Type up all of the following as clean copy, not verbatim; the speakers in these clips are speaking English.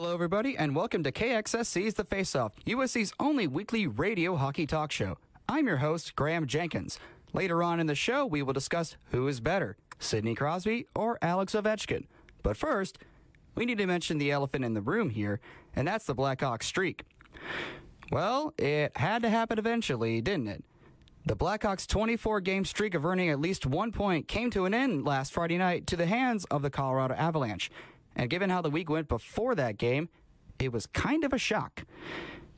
Hello, everybody, and welcome to KXSC's The Face-Off, USC's only weekly radio hockey talk show. I'm your host, Graham Jenkins. Later on in the show, we will discuss who is better, Sidney Crosby or Alex Ovechkin. But first, we need to mention the elephant in the room here, and that's the Blackhawks streak. Well, it had to happen eventually, didn't it? The Blackhawks' 24-game streak of earning at least 1 point came to an end last Friday night to the hands of the Colorado Avalanche. And given how the week went before that game, it was kind of a shock.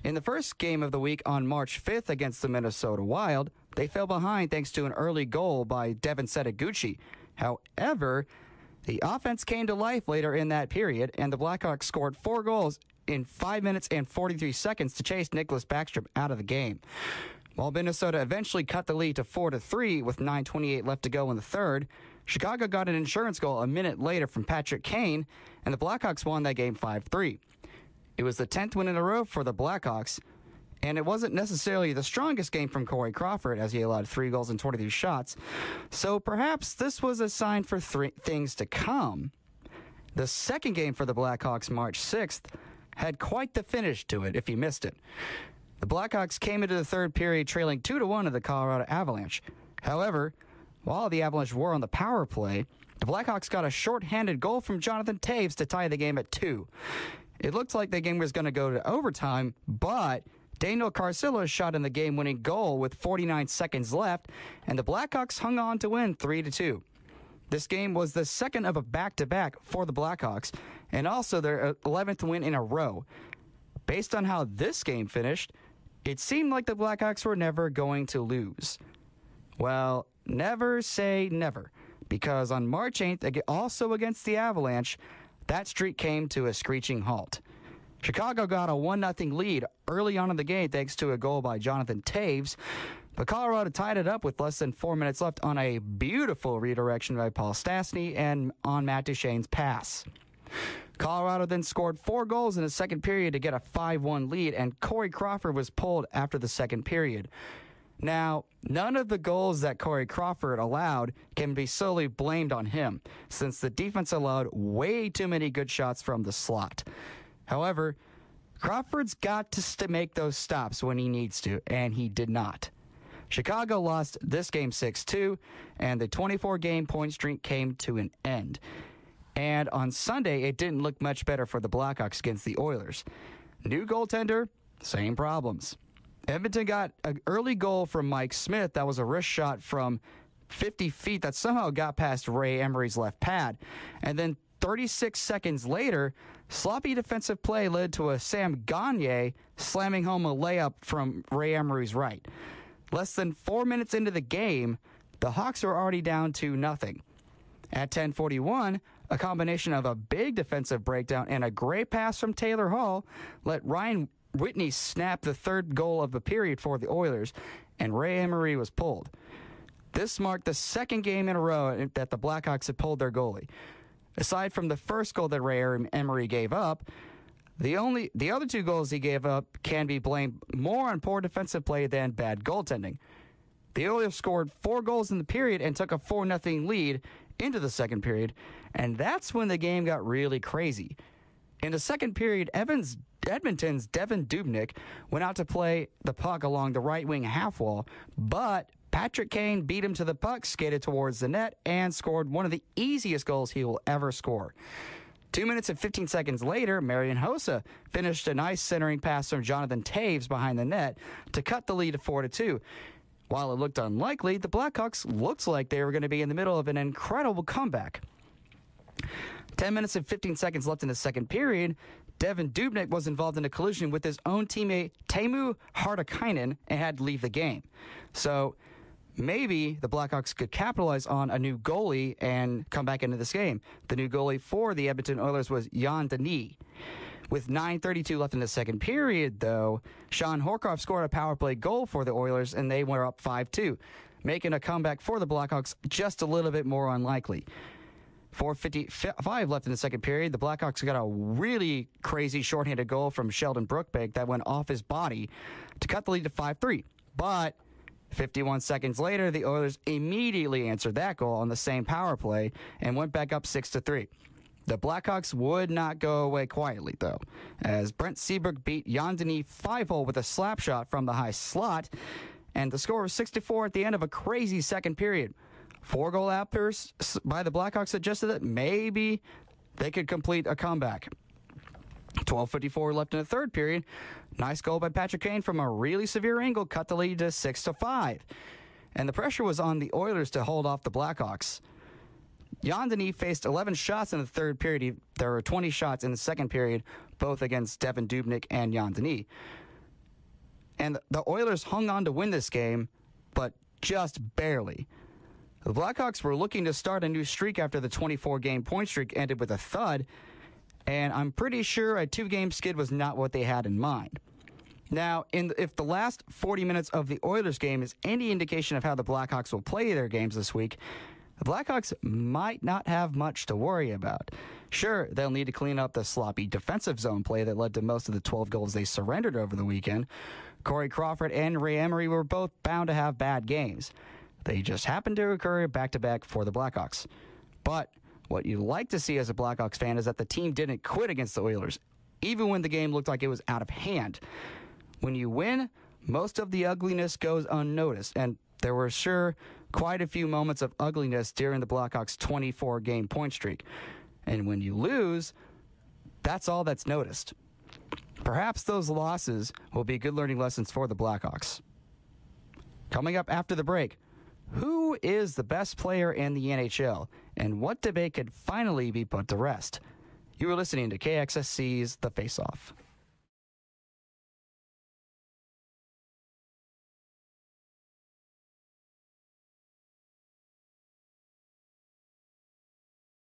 In the first game of the week on March 5th against the Minnesota Wild, they fell behind thanks to an early goal by Devin Setoguchi. However, the offense came to life later in that period, and the Blackhawks scored 4 goals in 5 minutes and 43 seconds to chase Nicklas Backstrom out of the game. While Minnesota eventually cut the lead to 4-3 with 9:28 left to go in the third, Chicago got an insurance goal a minute later from Patrick Kane, and the Blackhawks won that game 5-3. It was the 10th win in a row for the Blackhawks, and it wasn't necessarily the strongest game from Corey Crawford as he allowed 3 goals and 23 shots, so perhaps this was a sign for things to come. The second game for the Blackhawks, March 6th, had quite the finish to it if you missed it. The Blackhawks came into the third period trailing 2-1 to the Colorado Avalanche. However, while the Avalanche were on the power play, the Blackhawks got a shorthanded goal from Jonathan Toews to tie the game at 2. It looked like the game was going to go to overtime, but Daniel Carcillo shot in the game-winning goal with 49 seconds left, and the Blackhawks hung on to win 3-2. This game was the second of a back-to-back for the Blackhawks, and also their 11th win in a row. Based on how this game finished, it seemed like the Blackhawks were never going to lose. Well, never say never, because on March 8th, also against the Avalanche, that streak came to a screeching halt. Chicago got a 1-0 lead early on in the game thanks to a goal by Jonathan Toews, but Colorado tied it up with less than 4 minutes left on a beautiful redirection by Paul Stastny and on Matt Duchene's pass. Colorado then scored 4 goals in the second period to get a 5-1 lead, and Corey Crawford was pulled after the second period. Now, none of the goals that Corey Crawford allowed can be solely blamed on him, since the defense allowed way too many good shots from the slot. However, Crawford's got to make those stops when he needs to, and he did not. Chicago lost this game 6-2, and the 24-game point streak came to an end. And on Sunday, it didn't look much better for the Blackhawks against the Oilers. New goaltender, same problems. Edmonton got an early goal from Mike Smith that was a wrist shot from 50 feet that somehow got past Ray Emery's left pad. And then 36 seconds later, sloppy defensive play led to a Sam Gagner slamming home a layup from Ray Emery's right. Less than 4 minutes into the game, the Hawks were already down 2-0. At 10:41, a combination of a big defensive breakdown and a great pass from Taylor Hall let Ryan Whitney snap the third goal of the period for the Oilers, and Ray Emery was pulled. This marked the second game in a row that the Blackhawks had pulled their goalie. Aside from the first goal that Ray Emery gave up, the other 2 goals he gave up can be blamed more on poor defensive play than bad goaltending. The Oilers scored 4 goals in the period and took a 4-0 lead into the second period, and that's when the game got really crazy. In the second period, Edmonton's Devin Dubnyk went out to play the puck along the right wing half wall, but Patrick Kane beat him to the puck, skated towards the net, and scored one of the easiest goals he will ever score. 2 minutes and 15 seconds later, Marian Hossa finished a nice centering pass from Jonathan Toews behind the net to cut the lead to 4-2. While it looked unlikely, the Blackhawks looked like they were going to be in the middle of an incredible comeback. 10 minutes and 15 seconds left in the second period, Devin Dubnyk was involved in a collision with his own teammate Teemu Hartikainen and had to leave the game. So maybe the Blackhawks could capitalize on a new goalie and come back into this game. The new goalie for the Edmonton Oilers was Jan Denis. With 9:32 left in the second period, though, Sean Horcoff scored a power play goal for the Oilers, and they were up 5-2, making a comeback for the Blackhawks just a little bit more unlikely. 4:55 left in the second period, the Blackhawks got a really crazy shorthanded goal from Sheldon Brookbank that went off his body to cut the lead to 5-3. But 51 seconds later, the Oilers immediately answered that goal on the same power play and went back up 6-3. The Blackhawks would not go away quietly, though, as Brent Seabrook beat Jan Denis 5-hole with a slap shot from the high slot, and the score was 6-4 at the end of a crazy second period. 4-goal outbursts by the Blackhawks suggested that maybe they could complete a comeback. 12:54 left in the third period. Nice goal by Patrick Kane from a really severe angle cut the lead to 6-5. And the pressure was on the Oilers to hold off the Blackhawks. Jan Denis faced 11 shots in the third period. There were 20 shots in the second period, both against Devan Dubnyk and Jan Denis. And the Oilers hung on to win this game, but just barely. The Blackhawks were looking to start a new streak after the 24-game point streak ended with a thud, and I'm pretty sure a 2-game skid was not what they had in mind. Now, if the last 40 minutes of the Oilers game is any indication of how the Blackhawks will play their games this week, the Blackhawks might not have much to worry about. Sure, they'll need to clean up the sloppy defensive zone play that led to most of the 12 goals they surrendered over the weekend. Corey Crawford and Ray Emery were both bound to have bad games. They just happened to occur back-to-back for the Blackhawks. But what you like to see as a Blackhawks fan is that the team didn't quit against the Oilers, even when the game looked like it was out of hand. When you win, most of the ugliness goes unnoticed, and there were sure quite a few moments of ugliness during the Blackhawks' 24-game point streak. And when you lose, that's all that's noticed. Perhaps those losses will be good learning lessons for the Blackhawks. Coming up after the break, who is the best player in the NHL, and what debate could finally be put to rest? You are listening to KXSC's The Face-Off.